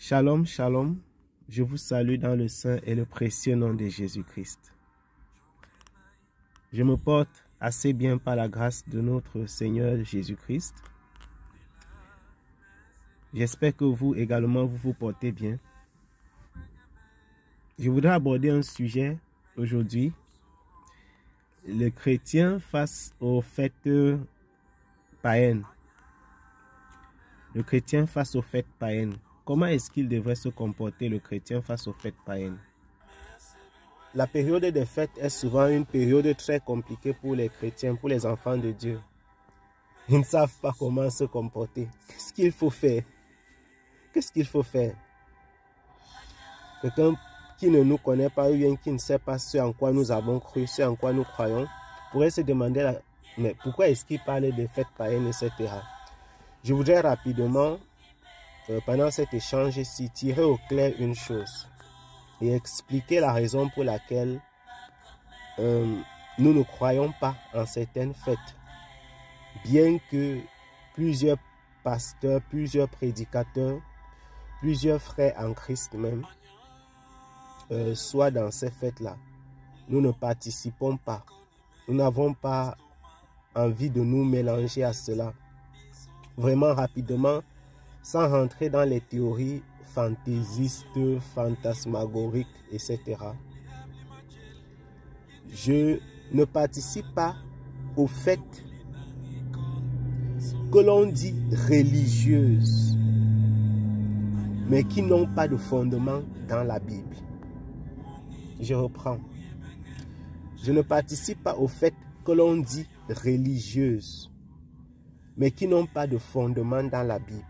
Shalom, shalom. Je vous salue dans le saint et le précieux nom de Jésus-Christ. Je me porte assez bien par la grâce de notre Seigneur Jésus-Christ. J'espère que vous également, vous vous portez bien. Je voudrais aborder un sujet aujourd'hui. Le chrétien face aux fêtes païennes. Le chrétien face aux fêtes païennes. Comment est-ce qu'il devrait se comporter le chrétien face aux fêtes païennes? La période des fêtes est souvent une période très compliquée pour les chrétiens, pour les enfants de Dieu. Ils ne savent pas comment se comporter. Qu'est-ce qu'il faut faire? Qu'est-ce qu'il faut faire? Quelqu'un qui ne nous connaît pas ou bien qui ne sait pas ce en quoi nous avons cru, ce en quoi nous croyons, pourrait se demander mais pourquoi est-ce qu'il parle des fêtes païennes, etc. Je voudrais rapidement, pendant cet échange-ci, tirer au clair une chose et expliquer la raison pour laquelle nous ne croyons pas en certaines fêtes. Bien que plusieurs pasteurs, plusieurs prédicateurs, plusieurs frères en Christ même soient dans ces fêtes-là, nous ne participons pas. Nous n'avons pas envie de nous mélanger à cela. Vraiment rapidement, sans rentrer dans les théories fantaisistes, fantasmagoriques, etc. Je ne participe pas aux fêtes que l'on dit religieuses, mais qui n'ont pas de fondement dans la Bible. Je reprends. Je ne participe pas aux fêtes que l'on dit religieuses, mais qui n'ont pas de fondement dans la Bible.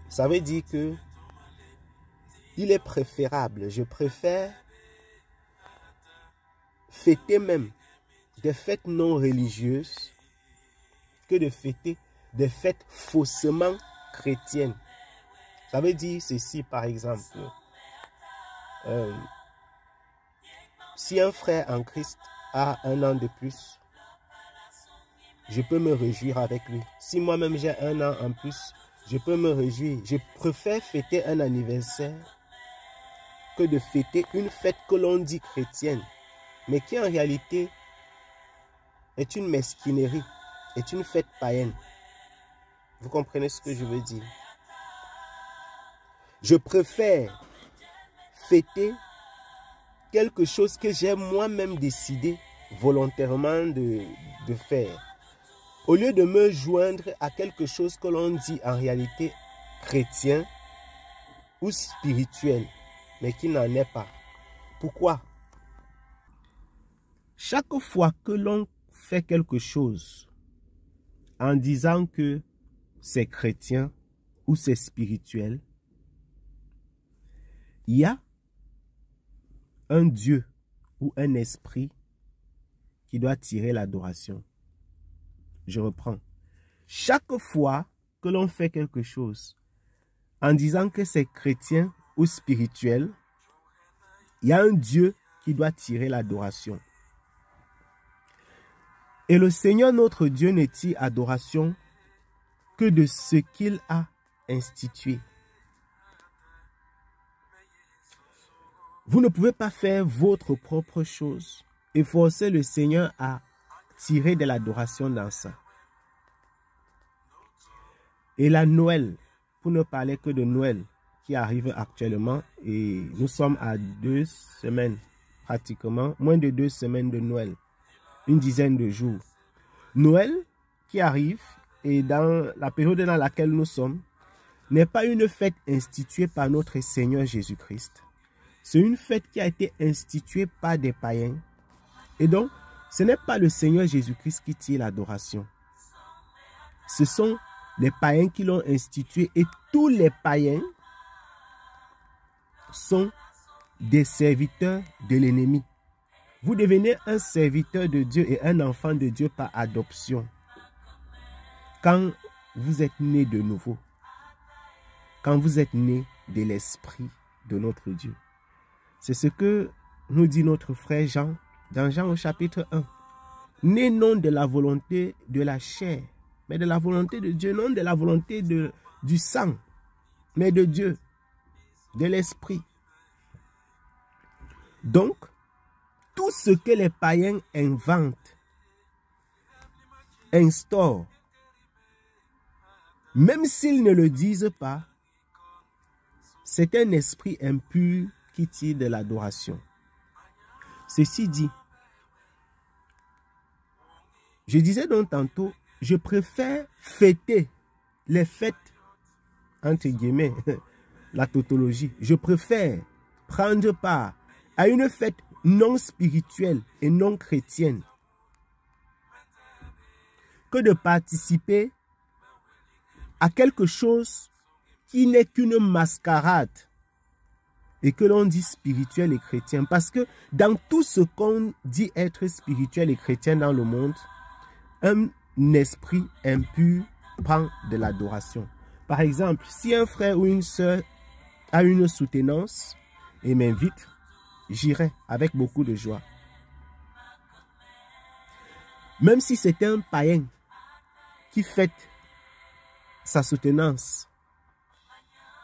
Ça veut dire que il est préférable, je préfère fêter même des fêtes non religieuses que de fêter des fêtes faussement chrétiennes. Ça veut dire ceci, par exemple. Si un frère en Christ a 1 an de plus, je peux me réjouir avec lui. Si moi-même j'ai 1 an en plus, je peux me réjouir. Je préfère fêter un anniversaire que de fêter une fête que l'on dit chrétienne, mais qui en réalité est une mesquinerie, est une fête païenne. Vous comprenez ce que je veux dire? Je préfère fêter quelque chose que j'ai moi-même décidé volontairement de faire, au lieu de me joindre à quelque chose que l'on dit en réalité chrétien ou spirituel, mais qui n'en est pas. Pourquoi? Chaque fois que l'on fait quelque chose en disant que c'est chrétien ou c'est spirituel, il y a un Dieu ou un esprit qui doit tirer l'adoration. Je reprends. Chaque fois que l'on fait quelque chose en disant que c'est chrétien ou spirituel, il y a un Dieu qui doit tirer l'adoration. Et le Seigneur notre Dieu ne tire adoration que de ce qu'il a institué. Vous ne pouvez pas faire votre propre chose et forcer le Seigneur à tirer de l'adoration dans ça. Et la Noël, pour ne parler que de Noël, qui arrive actuellement, et nous sommes à 2 semaines, pratiquement, moins de 2 semaines de Noël, une dizaine de jours. Noël qui arrive, et dans la période dans laquelle nous sommes, n'est pas une fête instituée par notre Seigneur Jésus-Christ. C'est une fête qui a été instituée par des païens. Et donc, ce n'est pas le Seigneur Jésus-Christ qui tire l'adoration. Ce sont les païens qui l'ont institué et tous les païens sont des serviteurs de l'ennemi. Vous devenez un serviteur de Dieu et un enfant de Dieu par adoption. Quand vous êtes né de nouveau, quand vous êtes né de l'esprit de notre Dieu. C'est ce que nous dit notre frère Jean, dans Jean au chapitre 1. Né non de la volonté de la chair, mais de la volonté de Dieu, non de la volonté du sang. mais de Dieu, de l'Esprit. Donc, tout ce que les païens inventent, instaurent, même s'ils ne le disent pas, c'est un esprit impur qui tire de l'adoration. Ceci dit, je disais donc tantôt, je préfère fêter les fêtes, entre guillemets, la tautologie. Je préfère prendre part à une fête non spirituelle et non chrétienne que de participer à quelque chose qui n'est qu'une mascarade et que l'on dit spirituel et chrétien. Parce que dans tout ce qu'on dit être spirituel et chrétien dans le monde, un esprit impur prend de l'adoration. Par exemple, si un frère ou une sœur a une soutenance et m'invite, j'irai avec beaucoup de joie. Même si c'est un païen qui fête sa soutenance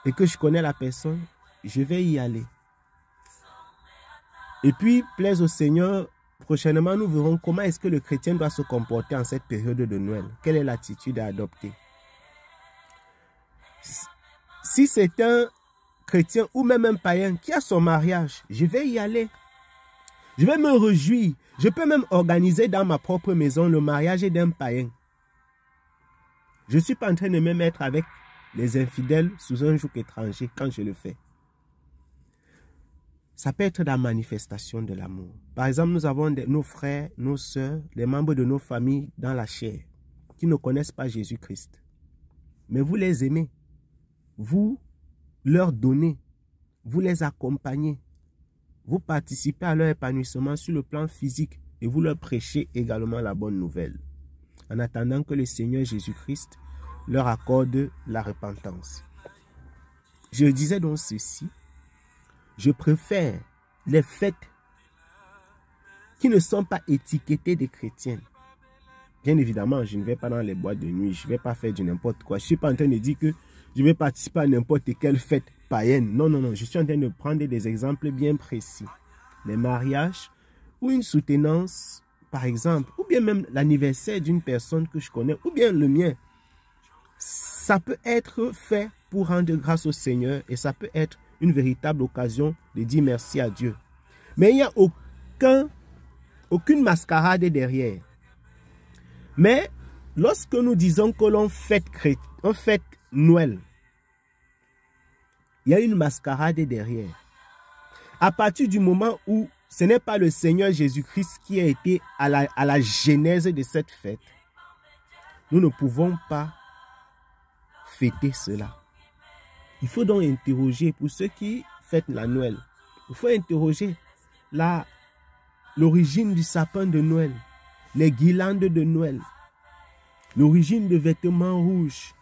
et que je connais la personne, je vais y aller. Et puis, plaise au Seigneur, prochainement nous verrons comment est-ce que le chrétien doit se comporter en cette période de Noël. Quelle est l'attitude à adopter? Si c'est un chrétien ou même un païen qui a son mariage, je vais y aller. Je vais me réjouir. Je peux même organiser dans ma propre maison le mariage d'un païen. Je ne suis pas en train de me mettre avec les infidèles sous un joug étranger quand je le fais. Ça peut être la manifestation de l'amour. Par exemple, nous avons nos frères, nos sœurs, les membres de nos familles dans la chair qui ne connaissent pas Jésus-Christ. Mais vous les aimez. Vous leur donnez. Vous les accompagnez. Vous participez à leur épanouissement sur le plan physique et vous leur prêchez également la bonne nouvelle. En attendant que le Seigneur Jésus-Christ leur accorde la repentance. Je disais donc ceci. Je préfère les fêtes qui ne sont pas étiquetées des chrétiens. Bien évidemment, je ne vais pas dans les boîtes de nuit, je ne vais pas faire du n'importe quoi. Je ne suis pas en train de dire que je vais participer à n'importe quelle fête païenne. Non, non, non, je suis en train de prendre des exemples bien précis. Les mariages ou une soutenance, par exemple, ou bien même l'anniversaire d'une personne que je connais, ou bien le mien. Ça peut être fait pour rendre grâce au Seigneur et ça peut être une véritable occasion de dire merci à Dieu. Mais il n'y a aucune mascarade derrière. Mais lorsque nous disons que l'on fête Noël, il y a une mascarade derrière. À partir du moment où ce n'est pas le Seigneur Jésus-Christ qui a été à la genèse de cette fête, nous ne pouvons pas fêter cela. Il faut donc interroger, pour ceux qui fêtent la Noël, il faut interroger l'origine du sapin de Noël, les guirlandes de Noël, l'origine de vêtements rouges,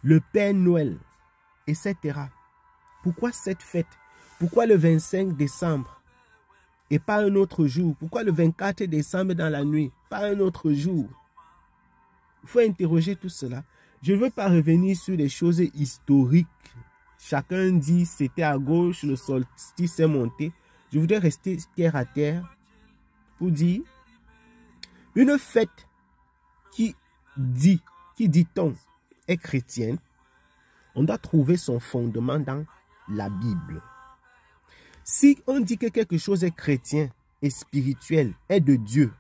le Père Noël, etc. Pourquoi cette fête? Pourquoi le 25 décembre et pas un autre jour? Pourquoi le 24 décembre dans la nuit, pas un autre jour? Il faut interroger tout cela. Je ne veux pas revenir sur des choses historiques. Chacun dit c'était à gauche, le solstice est monté. Je voudrais rester terre à terre pour dire une fête qui dit-on est chrétienne, on doit trouver son fondement dans la Bible. Si on dit que quelque chose est chrétien et spirituel, est de Dieu,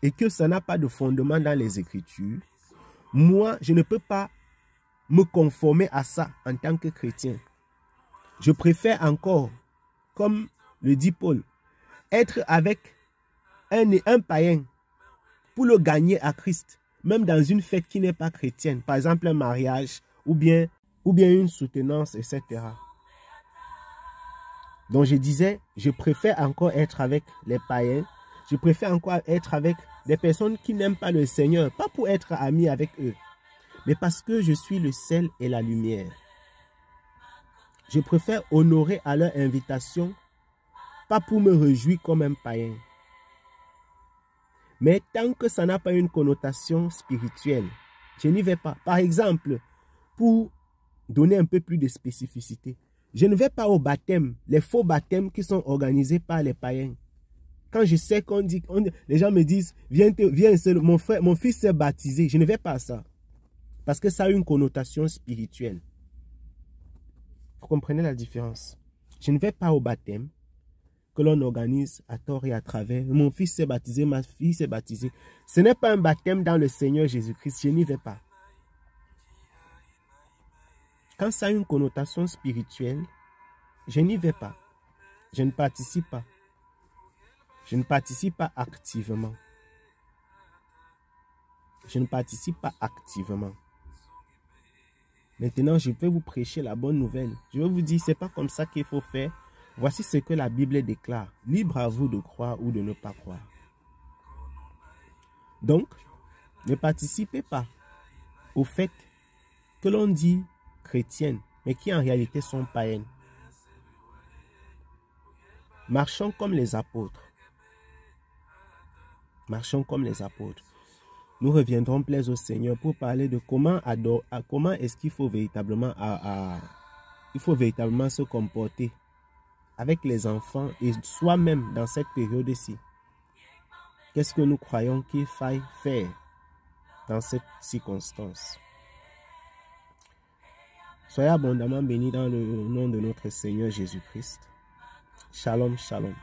et que ça n'a pas de fondement dans les Écritures, moi, je ne peux pas me conformer à ça en tant que chrétien. Je préfère encore, comme le dit Paul, être avec un païen pour le gagner à Christ, même dans une fête qui n'est pas chrétienne, par exemple un mariage ou bien une soutenance, etc. Donc je disais, je préfère encore être avec les païens, je préfère encore être avec des personnes qui n'aiment pas le Seigneur, pas pour être ami avec eux, mais parce que je suis le sel et la lumière. Je préfère honorer à leur invitation, pas pour me réjouir comme un païen. Mais tant que ça n'a pas une connotation spirituelle, je n'y vais pas. Par exemple, pour donner un peu plus de spécificité. Je ne vais pas au baptême, les faux baptêmes qui sont organisés par les païens. Quand je sais qu'on dit, les gens me disent, viens, mon fils s'est baptisé. Je ne vais pas à ça. Parce que ça a une connotation spirituelle. Vous comprenez la différence? Je ne vais pas au baptême que l'on organise à tort et à travers. Mon fils s'est baptisé, ma fille s'est baptisée. Ce n'est pas un baptême dans le Seigneur Jésus-Christ. Je n'y vais pas. Quand ça a une connotation spirituelle, je n'y vais pas. Je ne participe pas. Je ne participe pas activement. Je ne participe pas activement. Maintenant, je vais vous prêcher la bonne nouvelle. Je vais vous dire, ce n'est pas comme ça qu'il faut faire. Voici ce que la Bible déclare. Libre à vous de croire ou de ne pas croire. Donc, ne participez pas au fait que l'on dit chrétiennes, mais qui en réalité sont païennes. Marchons comme les apôtres. Marchons comme les apôtres. Nous reviendrons plaise au Seigneur pour parler de comment est-ce qu'il faut véritablement se comporter avec les enfants et soi-même dans cette période-ci. Qu'est-ce que nous croyons qu'il faille faire dans cette circonstance? Soyez abondamment bénis dans le nom de notre Seigneur Jésus-Christ. Shalom, shalom.